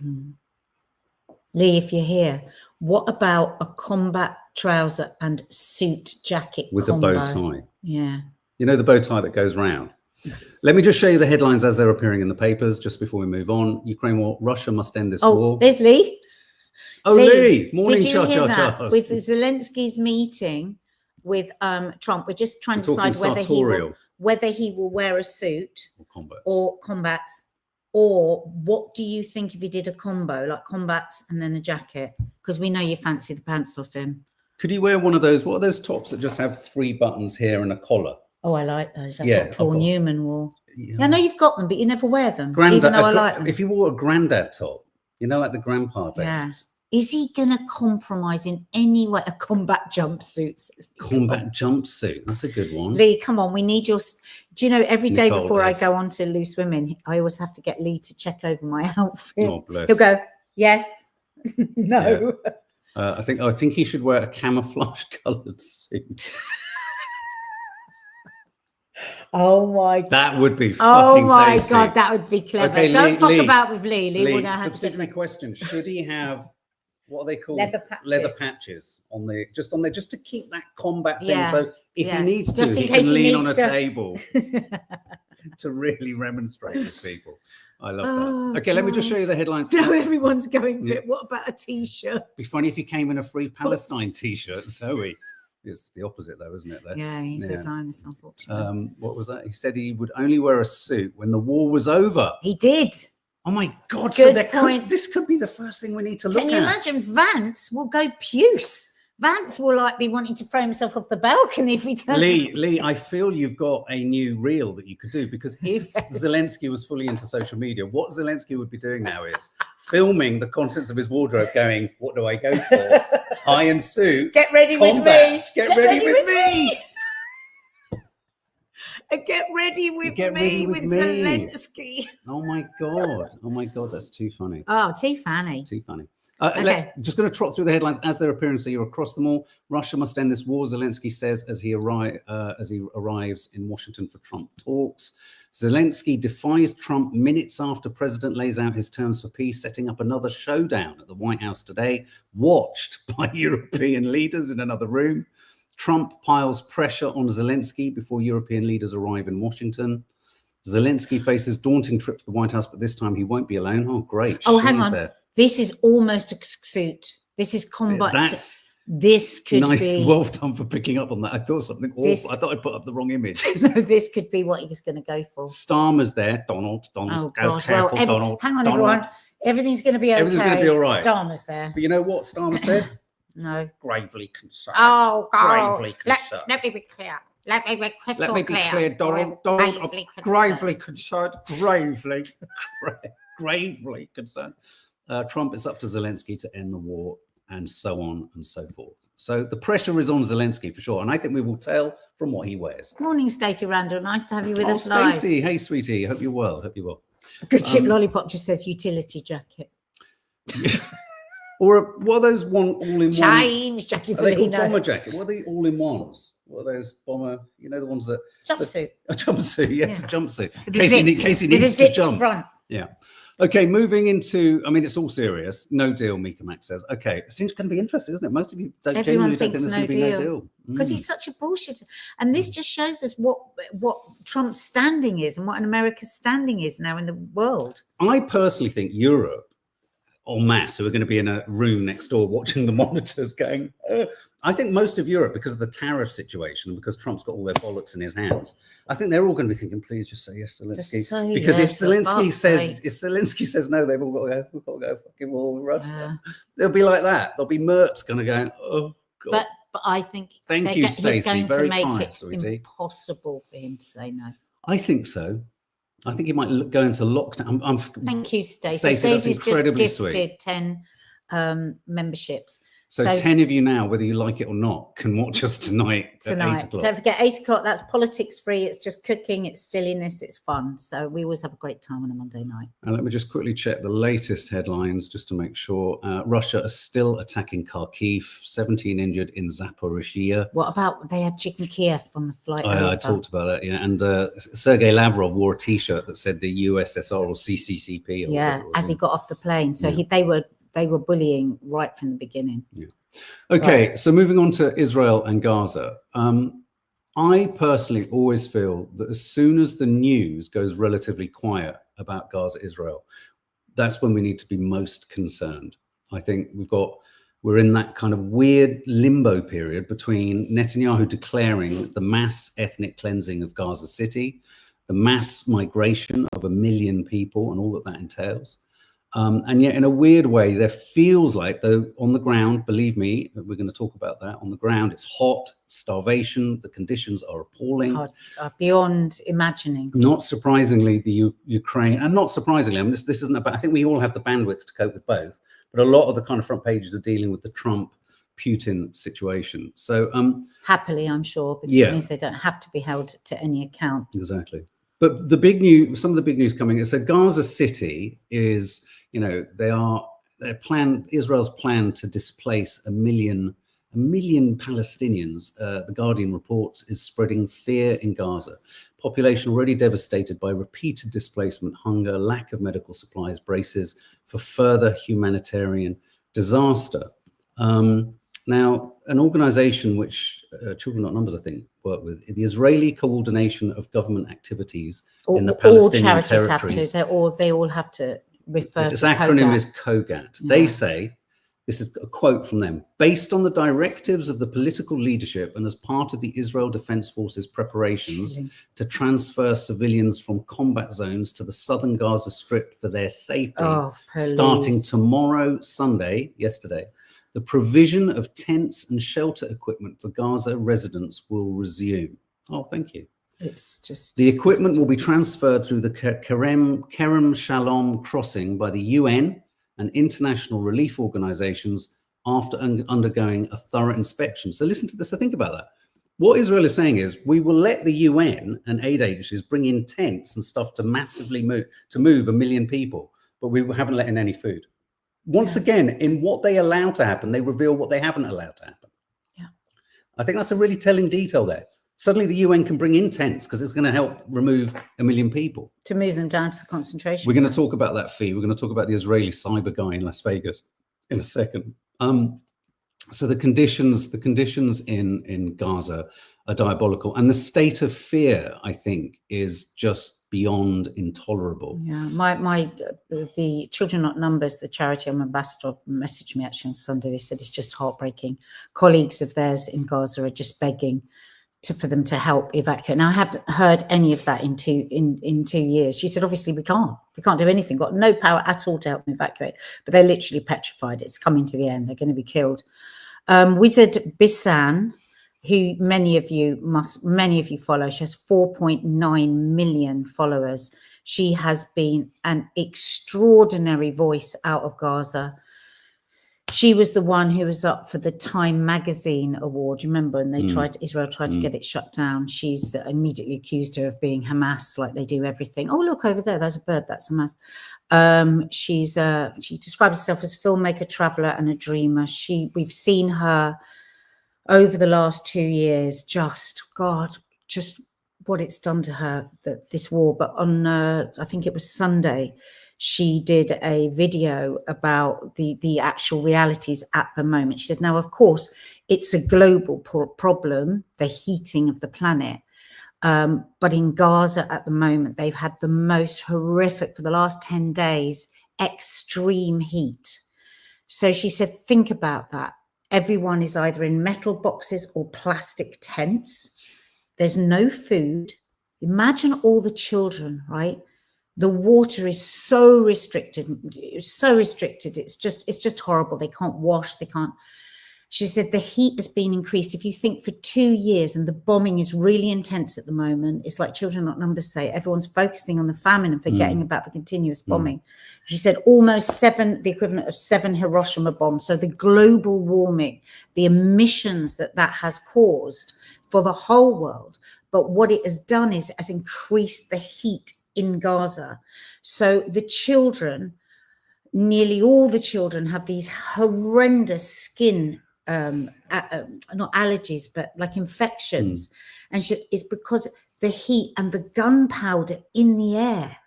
Lee, if you're here, what about a combat trouser and suit jacket With combo? a bow tie. Yeah. You know the bow tie that goes round? Let me just show you the headlines as they're appearing in the papers just before we move on. Ukraine war, Russia must end this war. There's Lee. Oh, Lee. Morning, Did you hear that? cha-cha-chas. With Zelensky's meeting with Trump, we're just trying to decide whether he will wear a suit or combats, or what do you think if he did a combo, like combats and then a jacket? Because we know you fancy the pants off him. Could he wear one of those? What are those tops that just have 3 buttons here and a collar? Oh, I like those. That's Yeah, what Paul I've got- Newman wore. Yeah. I know you've got them, but you never wear them, even though I like them. If you wore a granddad top, you know, like the grandpa vests. Is he going to compromise in any way? A combat jumpsuit. Combat jumpsuit. That's a good one. Lee, come on. We need your... Do you know, every day Nicole before I F. go on to Loose Women, I always have to get Lee to check over my outfit. Oh, bless. He'll go, yes, no. Yeah. I think he should wear a camouflage coloured suit. Oh my God. That would be Oh fucking my tasty. God, that would be clever. Okay, Don't Lee, fuck Lee, about with Lee. Lee will know how to subsidiary question. Should he have, what are they called? Leather patches. on the just to keep that combat thing. Yeah, So if he needs to, Just in he case can he lean on a needs to. table to really remonstrate with people. I love Oh, that. Okay, let me just show God. you the headlines. No, everyone's going for Yeah. it. What about a t-shirt? It'd be funny if he came in a Free Palestine t-shirt, Zoe. It's the opposite though, isn't it? There? Yeah, he's a Yeah. Zionist, unfortunately. What was that? He said he would only wear a suit when the war was over. He did. Oh my God! Good so point. This could be the first thing we need to look Can you at. imagine Vance will go puce? Vance will be wanting to throw himself off the balcony if he turns. Lee, I feel you've got a new reel that you could do, because if Zelensky was fully into social media, what Zelensky would be doing now is filming the contents of his wardrobe going, what do I go for? Tie and suit. Get ready Combats. with me. Get ready with me. Get ready with Get me ready with with me. Zelensky. Oh my God, that's too funny. Oh, too funny. Too funny. Okay. Just going to trot through the headlines as they're appearing, so you're across them all. Russia must end this war, Zelensky says as he arrives in Washington for Trump talks. Zelensky defies Trump minutes after president lays out his terms for peace, setting up another showdown at the White House today, watched by European leaders in another room. Trump piles pressure on Zelensky before European leaders arrive in Washington. Zelensky faces daunting trip to the White House, but this time he won't be alone. Oh, great. Oh, hang She's on. there. This is almost a suit. This is combat. This could nice. be. Well done for picking up on that. I thought something awful. I thought I'd put up the wrong image. No, this could be what he's going to go for. Starmer's there. Donald. Oh, Go God. careful, Well, Donald. hang on, Donald. everyone. Everything's going to be okay. Everything's going to be all right. Starmer's there. But you know what Starmer said? No. Gravely concerned. Oh, God. Gravely concerned. Let me be clear. Let me be crystal Let me be clear. clear, Donald. Gravely concerned. Gravely concerned. Trump is up to Zelensky to end the war, and so on and so forth. So the pressure is on Zelensky for sure, and I think we will tell from what he wears. Morning, Stacey Randall. Nice to have you with us live. Stacey, hey sweetie, hope you're well. Hope you're well. Good chip lollipop just says utility jacket. Or what are those all-in-one? James, Jackie Are they called Felino. bomber jacket? What are the all-in-ones? What are those bomber? You know the ones that Jumpsuit. A jumpsuit, yes, Yeah. a jumpsuit. With a zip. Casey With a needs to zipped jump. front. Yeah. Okay, moving into, I mean, it's all serious. No deal, Mika Mac says. Okay, it seems going to be interesting, isn't it? Most of you Everyone genuinely don't think thinks there's no going to be no deal. deal. Because he's such a bullshitter. And this just shows us what Trump's standing is and what an America's standing is now in the world. I personally think Europe, en masse, who are going to be in a room next door watching the monitors going, I think most of Europe, because of the tariff situation and because Trump's got all their bollocks in his hands, I think they're all going to be thinking, please just say yes, Zelensky. Because if Zelensky says no, they've all got to go, we've got to go fucking war with Russia. They'll be like that. There'll be Mertz going to go, oh, God. But I think Thank you, he's Stacey. going Very to make kind, it sweetie. impossible for him to say no. I think so. I think he might go into lockdown. Thank you, Stacey. Stacey, that's Stacey's just incredibly gifted sweet. 10 memberships. So 10 of you now, whether you like it or not, can watch us tonight at 8 o'clock. Don't forget, 8 o'clock, that's politics free. It's just cooking, it's silliness, it's fun. So we always have a great time on a Monday night. And let me just quickly check the latest headlines just to make sure. Russia is still attacking Kharkiv, 17 injured in Zaporizhia. What about, they had chicken Kiev on the flight over. I talked about that, yeah. And Sergei Lavrov wore a T-shirt that said the USSR or CCCP. Or yeah, as he got off the plane. So they were bullying right from the beginning. Yeah. Okay, so moving on to Israel and Gaza. I personally always feel that as soon as the news goes relatively quiet about Gaza, Israel, that's when we need to be most concerned. I think we're in that kind of weird limbo period between Netanyahu declaring the mass ethnic cleansing of Gaza City, the mass migration of 1 million people and all that entails. And yet in a weird way, there feels like, though on the ground, believe me, we're going to talk about that, on the ground, it's hot, starvation, the conditions are appalling. Beyond imagining. Not surprisingly, the Ukraine, and not surprisingly, I mean, this isn't about, I think we all have the bandwidth to cope with both, but a lot of the kind of front pages are dealing with the Trump-Putin situation. So happily, I'm sure, because it means they don't have to be held to any account. Exactly. But the big news, some of the big news coming is, so Gaza City is, you know, Israel's plan to displace a million Palestinians, the Guardian reports, is spreading fear in Gaza. Population already devastated by repeated displacement, hunger, lack of medical supplies, braces for further humanitarian disaster. Now, an organization which Children Not Numbers, I think, work with, the Israeli Coordination of Government Activities in the Palestinian all charities territories. have to, they all have to refer Its to acronym COGAT. is COGAT. They say, this is a quote from them, based on the directives of the political leadership and as part of the Israel Defense Forces preparations to transfer civilians from combat zones to the southern Gaza Strip for their safety, starting tomorrow, Sunday, yesterday, the provision of tents and shelter equipment for Gaza residents will resume. Oh, thank you. It's just the equipment will be transferred through the Kerem Shalom crossing by the UN and international relief organizations after undergoing a thorough inspection. So listen to this. So think about that. What Israel is saying is, we will let the UN and aid agencies bring in tents and stuff to massively move 1 million people, but we haven't let in any food. Once again, in what they allow to happen, they reveal what they haven't allowed to happen. Yeah, I think that's a really telling detail there. Suddenly the UN can bring in tents because it's going to help remove 1 million people. To move them down to the concentration. We're going to talk about that fee. We're going to talk about the Israeli cyber guy in Las Vegas in a second. So the conditions in Gaza are diabolical. And the state of fear, I think, is just beyond intolerable. Yeah, the Children Not Numbers, the charity I'm ambassador of, messaged me actually on Sunday. They said it's just heartbreaking. Colleagues of theirs in Gaza are just begging for them to help evacuate. Now, I haven't heard any of that in 2 years. She said, obviously we can't do anything, got no power at all to help them evacuate, but they're literally petrified. It's coming to the end. They're going to be killed. Wizard Bisan, who many of you follow, she has 4.9 million followers. She has been an extraordinary voice out of Gaza. She was the one who was up for the Time magazine award, you remember, and Israel tried to get it shut down. She's immediately accused her of being Hamas, like they do everything. Oh, look over there, there's a bird, that's Hamas. She describes herself as a filmmaker, traveler, and a dreamer. We've seen her over the last 2 years, just what it's done to her, this war. But on, I think it was Sunday, she did a video about the actual realities at the moment. She said, now, of course, it's a global problem, the heating of the planet. But in Gaza at the moment, they've had the most horrific, for the last 10 days, extreme heat. So she said, think about that. Everyone is either in metal boxes or plastic tents. There's no food. Imagine all the children, right? The water is so restricted. It's just horrible. They can't wash. They can't. She said the heat has been increased. If you think for 2 years, and the bombing is really intense at the moment, it's like children not numbers say, everyone's focusing on the famine and forgetting about the continuous bombing. She said almost 7, the equivalent of 7 Hiroshima bombs. So the global warming, the emissions that has caused for the whole world. But what it has done is it has increased the heat in Gaza. So the children, nearly all the children, have these horrendous skin not allergies, but like infections. And it's because the heat and the gunpowder in the air.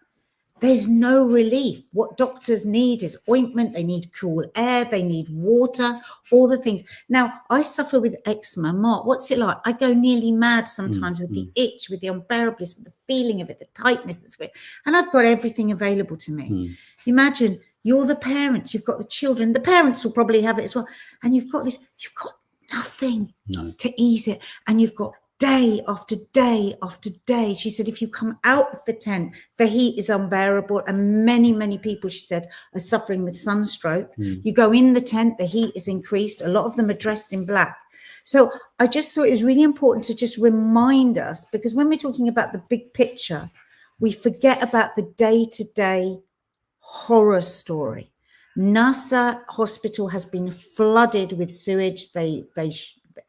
There's no relief. What doctors need is ointment. They need cool air. They need water, all the things. Now, I suffer with eczema. Mark, what's it like? I go nearly mad sometimes with the itch, with the unbearableness, with the feeling of it, the tightness that's great. And I've got everything available to me. Imagine you're the parents, you've got the children. The parents will probably have it as well. And you've got nothing to ease it. And you've got day after day after day. She said, if you come out of the tent, the heat is unbearable. And many, many people, she said, are suffering with sunstroke. You go in the tent, the heat is increased. A lot of them are dressed in black. So I just thought it was really important to just remind us, because when we're talking about the big picture, we forget about the day-to-day horror story. Nasser Hospital has been flooded with sewage. The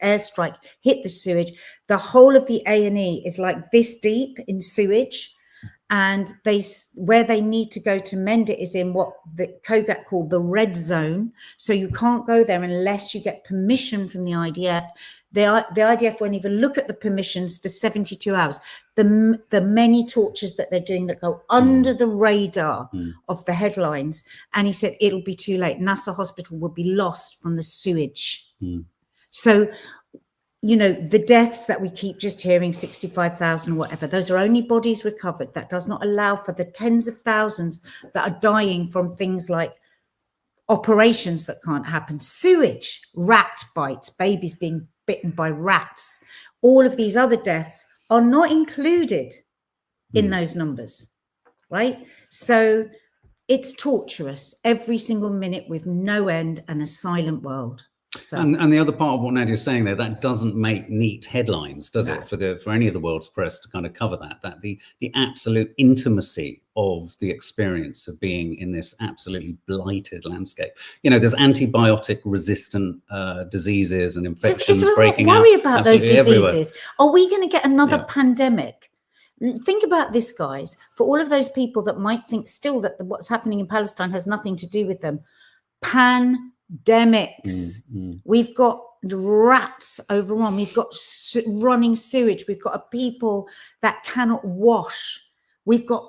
airstrike hit the sewage. The whole of the A&E is like this deep in sewage, and where they need to go to mend it is in what the Kogat called the red zone. So you can't go there unless you get permission from the IDF. The IDF won't even look at the permissions for 72 hours. The many tortures that they're doing that go under the radar of the headlines. And he said it'll be too late. Nasser Hospital will be lost from the sewage. So, you know, the deaths that we keep just hearing, 65,000 or whatever, those are only bodies recovered. That does not allow for the tens of thousands that are dying from things like operations that can't happen, sewage, rat bites, babies being bitten by rats. All of these other deaths are not included in those numbers, right? So it's torturous every single minute with no end and a silent world. So. And the other part of what Nadia's saying there, that doesn't make neat headlines, does it, for any of the world's press to kind of cover that the absolute intimacy of the experience of being in this absolutely blighted landscape. You know, there's antibiotic resistant diseases and infections breaking out. Worry about those diseases. Everywhere. Are we going to get another pandemic? Think about this, guys. For all of those people that might think still that what's happening in Palestine has nothing to do with them, pandemics. We've got rats overrun. We've got running sewage. We've got a people that cannot wash. We've got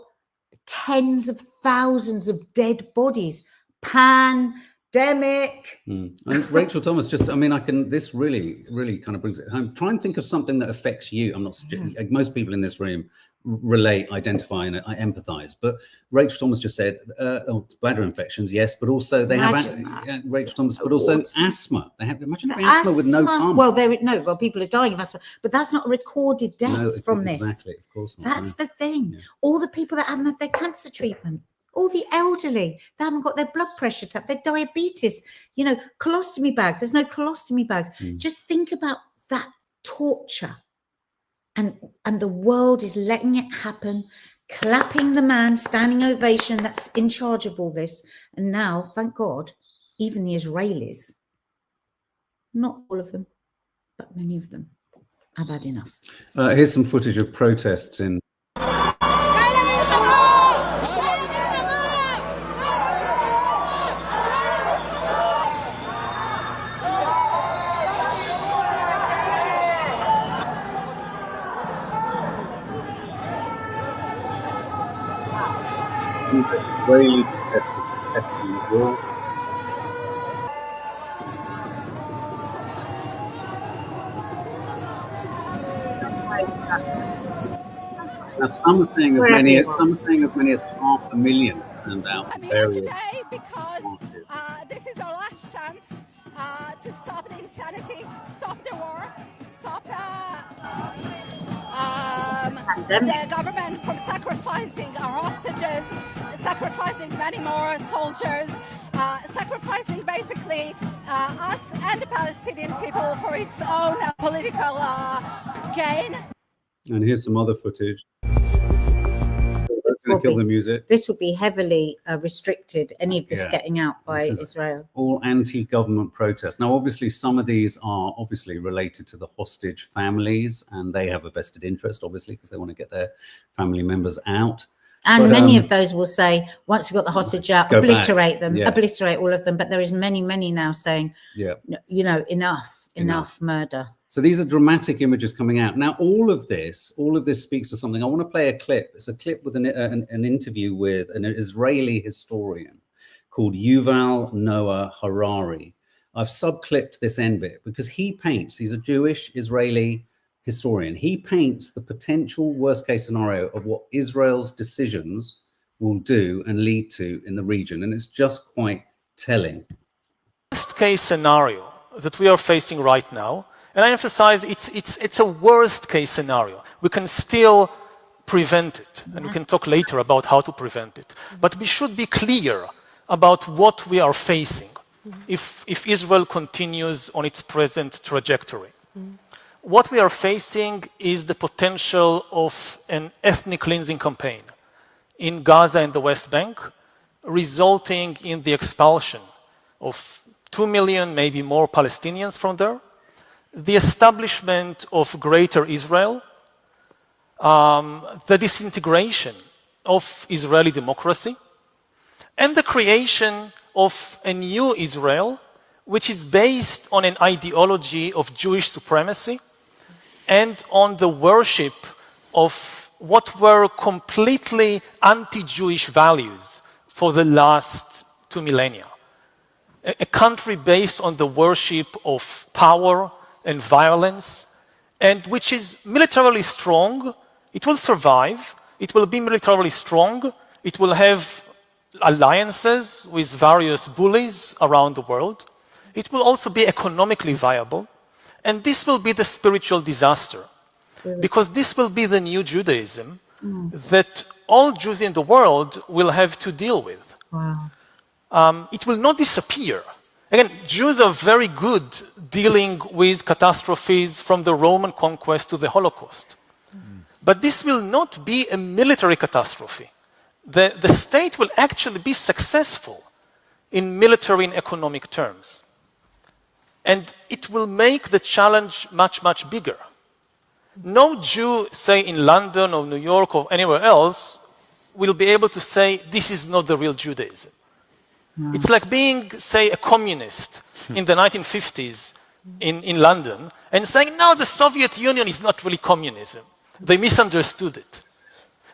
tens of thousands of dead bodies. Pandemic. And Rachel Thomas, this really kind of brings it home. Try and think of something that affects you. I'm not most people in this room relate, identify, and I empathize. But Rachel Thomas just said bladder infections, yes, but also they have Rachel Thomas, but also asthma. They have asthma with no pump. Well, people are dying of asthma, but that's not a recorded death from this. Exactly, of course not. That's the thing. All the people that haven't had their cancer treatment, all the elderly, they haven't got their blood pressure tapped, their diabetes, you know, colostomy bags. There's no colostomy bags. Just think about that torture. And the world is letting it happen, clapping the man, standing ovation that's in charge of all this. And now, thank God, even the Israelis, not all of them, but many of them, have had enough. Here's some footage of protests in Israeli protesting the war. Now, some are saying as many as 500,000 turned out. I'm here today because this is our last chance to stop the insanity, stop the war, stop the government from sacrificing our hostages, sacrificing many more soldiers, sacrificing basically us and the Palestinian people for its own political gain. And here's some other footage. Going to kill the music. This will be heavily restricted, any of this getting out by Israel. All anti-government protests. Now, obviously, some of these are obviously related to the hostage families, and they have a vested interest, obviously, because they want to get their family members out. And many of those will say, once we've got the hostage out, obliterate them, obliterate all of them. But there is many now saying, you know, enough murder. So these are dramatic images coming out. Now, all of this speaks to something. I want to play a clip. It's a clip with an interview with an Israeli historian called Yuval Noah Harari. I've subclipped this end bit because he's a Jewish Israeli historian. He paints the potential worst case scenario of what Israel's decisions will do and lead to in the region. And it's just quite telling. Worst case scenario that we are facing right now, and I emphasize it's a worst case scenario. We can still prevent it, and we can talk later about how to prevent it. But we should be clear about what we are facing if Israel continues on its present trajectory. What we are facing is the potential of an ethnic cleansing campaign in Gaza and the West Bank, resulting in the expulsion of 2 million, maybe more Palestinians from there, the establishment of Greater Israel, the disintegration of Israeli democracy, and the creation of a new Israel, which is based on an ideology of Jewish supremacy and on the worship of what were completely anti-Jewish values for the last 2 millennia. A country based on the worship of power and violence, and which is militarily strong. It will survive. It will be militarily strong. It will have alliances with various bullies around the world. It will also be economically viable. And this will be the spiritual disaster, because this will be the new Judaism that all Jews in the world will have to deal with. Wow. It will not disappear. Again, Jews are very good dealing with catastrophes from the Roman conquest to the Holocaust. But this will not be a military catastrophe. The state will actually be successful in military and economic terms. And it will make the challenge much, much bigger. No Jew, say in London or New York or anywhere else, will be able to say, this is not the real Judaism. It's like being, say, a communist in the 1950s in London and saying, no, the Soviet Union is not really communism. They misunderstood it.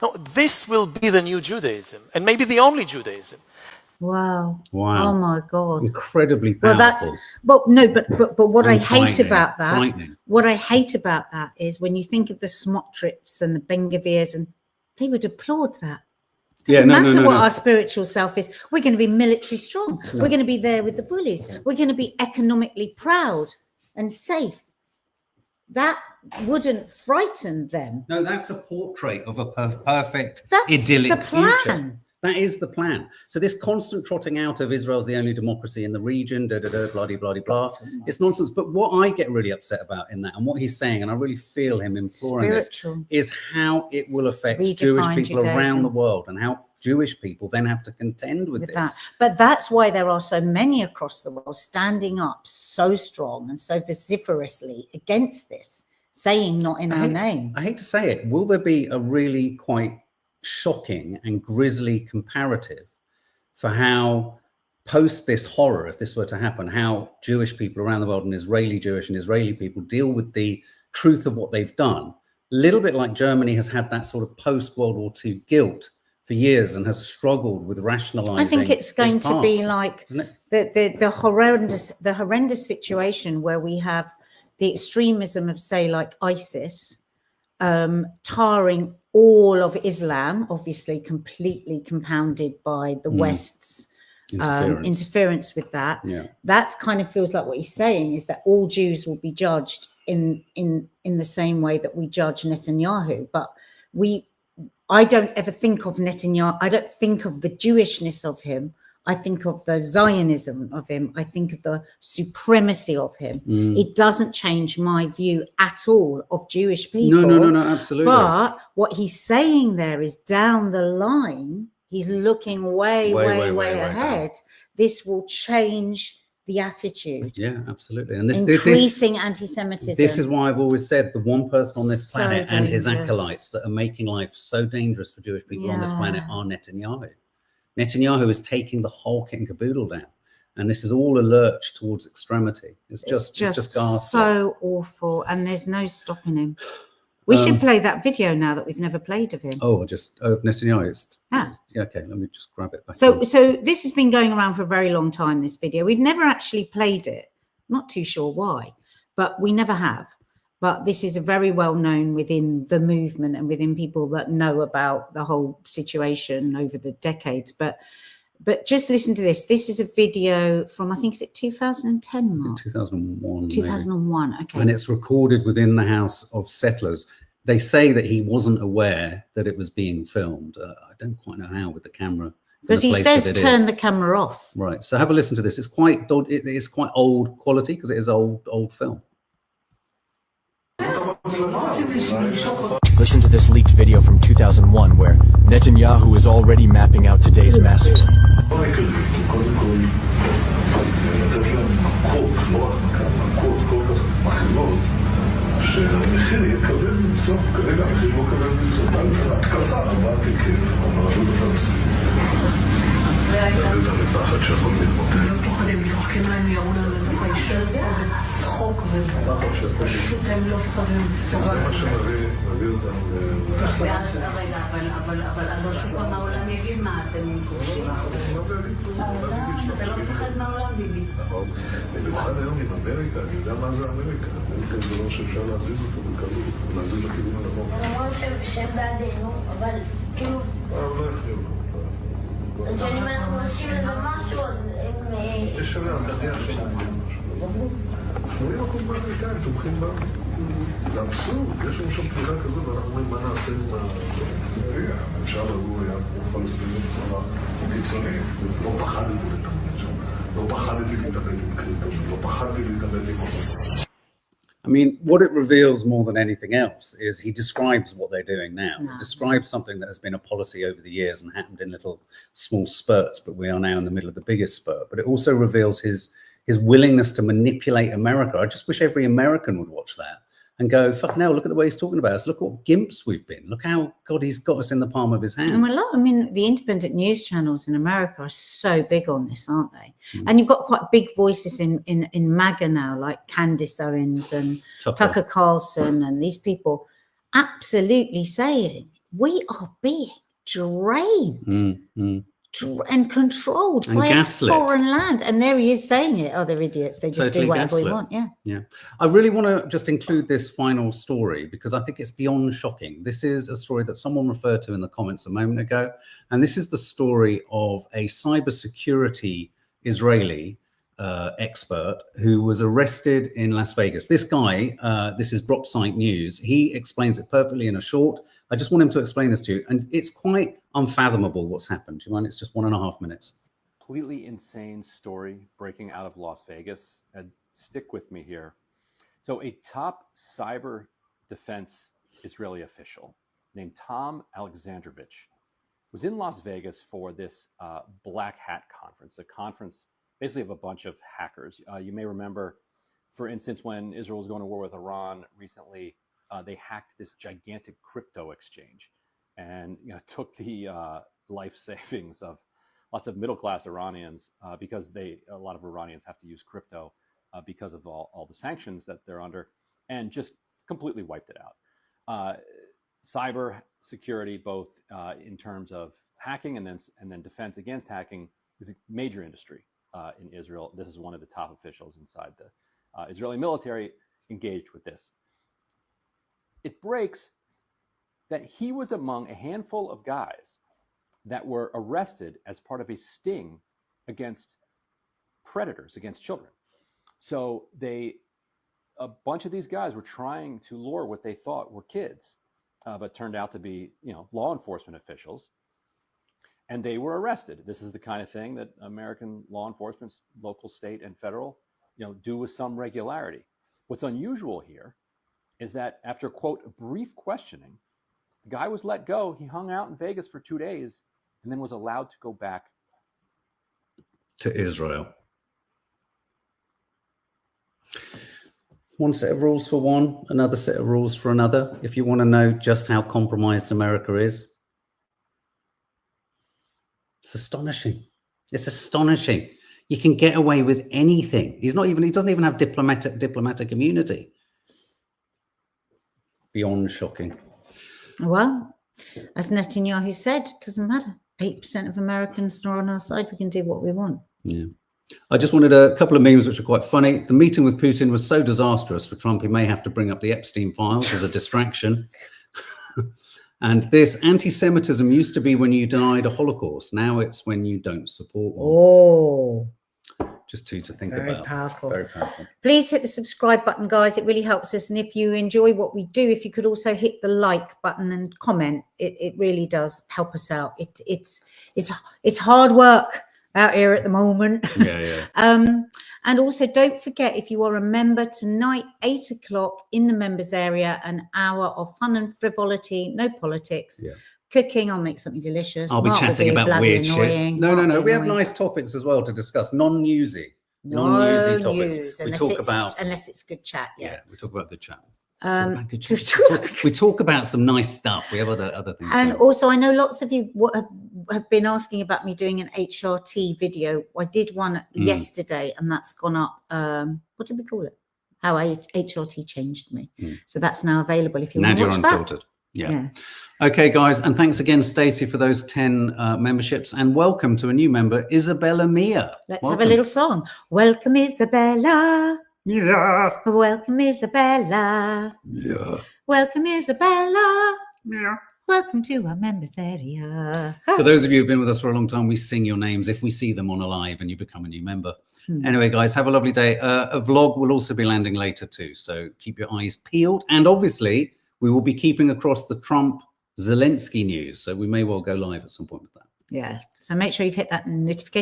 No, this will be the new Judaism, and maybe the only Judaism. Wow. Wow. Oh my God. Incredibly powerful. But what I hate about that, frightening. what I hate about that is when you think of the Smotrips and the Ben-Gvirs, and they would applaud that. Doesn't matter what our spiritual self is. We're going to be military strong. We're going to be there with the bullies. We're going to be economically proud and safe. That wouldn't frighten them. No, that's a portrait of a perfect, That's idyllic the plan. future. That is the plan. So this constant trotting out of Israel's the only democracy in the region, blah. It's nonsense. But what I get really upset about in that, and what he's saying, and I really feel him imploring this, is how it will affect Jewish people around the world, and how Jewish people then have to contend with this. That. But that's why there are so many across the world standing up so strong and so vociferously against this, saying not in our name. I hate to say it. Will there be a really quite shocking and grisly comparative for how post this horror, if this were to happen, how Jewish people around the world and Israeli Jewish and Israeli people deal with the truth of what they've done? A little bit like Germany has had that sort of post World War II guilt for years and has struggled with rationalizing. I think it's going to be like the horrendous situation where we have the extremism of, say, like ISIS, tarring all of Islam, obviously completely compounded by the West's interference with that. That kind of feels like what he's saying is that all Jews will be judged in the same way that we judge Netanyahu. But I don't ever think of Netanyahu. I don't think of the Jewishness of him. I think of the Zionism of him. I think of the supremacy of him. It doesn't change my view at all of Jewish people. No, absolutely. But what he's saying there is down the line, he's looking way ahead. This will change the attitude. Yeah, absolutely. And increasing anti-Semitism. This is why I've always said the one person on this So planet and his dangerous. acolytes that are making life so dangerous for Jewish people on this planet are Netanyahu. Netanyahu is taking the whole kit and caboodle down. And this is all a lurch towards extremity. It's just ghastly. So awful. And there's no stopping him. We should play that video now that we've never played of him. Netanyahu. Okay, let me just grab it back. So this has been going around for a very long time, this video. We've never actually played it. Not too sure why, but we never have. But this is a very well known within the movement and within people that know about the whole situation over the decades. But just listen to this. This is a video from, I think, is it 2010, Mark? 2001. 2001, maybe. okay. And it's recorded within the house of settlers. They say that he wasn't aware that it was being filmed. I don't quite know how with the camera. But he says turn the camera off. Right. So have a listen to this. It's quite old quality because it is old film. Listen to this leaked video from 2001 where Netanyahu is already mapping out today's massacre. זה אבסורד, יש לנו שם תמיכה כזאת ואנחנו אומרים מה נעשה עם הממשל הוא היה כמו פלסטינים בצורה קיצונית, לא פחדתי להתאבד שם, לא פחדתי להתאבד עם קריטו, לא פחדתי להתאבד עם אותו. I mean, what it reveals more than anything else is he describes what they're doing now. It describes something that has been a policy over the years and happened in little small spurts, but we are now in the middle of the biggest spurt. But it also reveals his willingness to manipulate America. I just wish every American would watch that and go, fucking hell, look at the way he's talking about us. Look what gimps we've been. Look how, God, he's got us in the palm of his hand. And the independent news channels in America are so big on this, aren't they? And you've got quite big voices in MAGA now, like Candace Owens and Tucker Carlson and these people absolutely saying, we are being drained. And controlled by a foreign land. And there he is saying it. Oh, they're idiots. They just do whatever we want. Yeah. I really want to just include this final story because I think it's beyond shocking. This is a story that someone referred to in the comments a moment ago. And this is the story of a cybersecurity Israeli expert who was arrested in Las Vegas. This guy, this is Drop Site News. He explains it perfectly in a short. I just want him to explain this to you. And it's quite unfathomable what's happened. Do you mind? It's just 1.5 minutes. Completely insane story breaking out of Las Vegas. And stick with me here. So a top cyber defense Israeli official named Tom Alexandrovich was in Las Vegas for this Black Hat conference, a conference basically of a bunch of hackers. You may remember, for instance, when Israel was going to war with Iran recently, they hacked this gigantic crypto exchange and took the life savings of lots of middle-class Iranians because a lot of Iranians have to use crypto because of all the sanctions that they're under, and just completely wiped it out. Cyber security, both in terms of hacking and then defense against hacking, is a major industry in Israel. This is one of the top officials inside the Israeli military engaged with this. It breaks that he was among a handful of guys that were arrested as part of a sting against predators, against children. So a bunch of these guys were trying to lure what they thought were kids but turned out to be, law enforcement officials. And they were arrested. This is the kind of thing that American law enforcement, local, state, and federal, do with some regularity. What's unusual here is that after, quote, brief questioning, the guy was let go. He hung out in Vegas for 2 days and then was allowed to go back to Israel. One set of rules for one, another set of rules for another. If you want to know just how compromised America is, it's astonishing. It's astonishing. You can get away with anything. He doesn't even have diplomatic immunity. Beyond shocking. Well, as Netanyahu said, it doesn't matter. 8% of Americans are on our side. We can do what we want. Yeah. I just wanted a couple of memes which are quite funny. The meeting with Putin was so disastrous for Trump, he may have to bring up the Epstein files as a distraction. And this anti-Semitism used to be when you denied a Holocaust. Now it's when you don't support one. Oh, just two to think very about. Powerful. Very powerful. Please hit the subscribe button, guys. It really helps us. And if you enjoy what we do, if you could also hit the like button and comment, it really does help us out. It's hard work out here at the moment. Yeah. And also don't forget, if you are a member, tonight, 8 o'clock in the members area, an hour of fun and frivolity, no politics. Yeah. Cooking, I'll make something delicious. I'll be chatting about weird shit. No. We have annoying. nice topics as well to discuss. Non-newsy No topics. news, We talk about unless it's good chat. Yeah, we talk about good chat. We We talk about some nice stuff. We have other things. And going. also, I know lots of you have been asking about me doing an HRT video. I did one yesterday, and that's gone up. What did we call it? How HRT changed me. So that's now available if you want to watch that. Unfiltered. Yeah. Okay, guys, and thanks again, Stacey, for those 10 memberships, and welcome to a new member, Isabella Mia. Let's have a little song. Welcome, Isabella. Yeah. Welcome, Isabella. Yeah. Welcome, Isabella. Yeah. Welcome to our members area. For those of you who've been with us for a long time, we sing your names if we see them on a live and you become a new member. Anyway, guys, have a lovely day. A vlog will also be landing later too, so keep your eyes peeled. And obviously, we will be keeping across the Trump-Zelensky news, so we may well go live at some point with that. Yeah, so make sure you've hit that notification